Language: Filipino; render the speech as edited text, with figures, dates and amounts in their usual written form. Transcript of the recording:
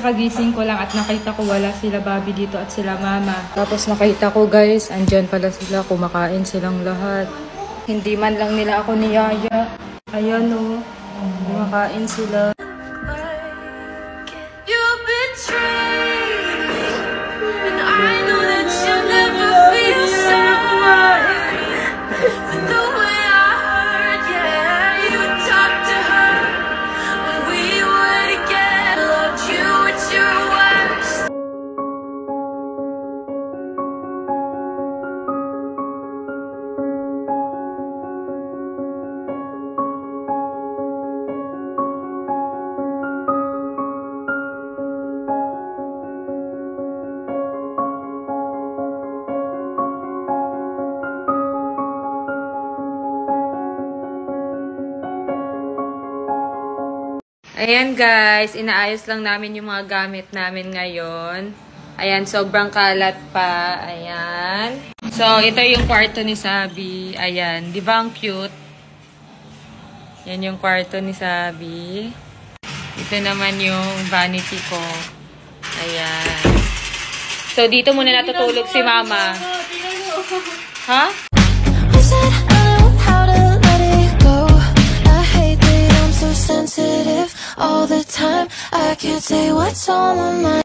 kakagising ko lang at nakita ko wala sila Bobby dito at sila mama. Tapos nakita ko guys, andyan pala sila, kumakain silang lahat. Hindi man lang nila ako niyaya. Ayan o, kumakain sila. Ayan guys, inaayos lang namin yung mga gamit namin ngayon. Ayan, sobrang kalat pa. Ayan. So, ito yung kwarto ni Sabi. Ayan, di ba ang cute? Yan yung kwarto ni Sabi. Ito naman yung vanity ko. Ayan. So, dito muna natutulog si Mama. Ha? Sensitive all the time. I can't say what's on my mind.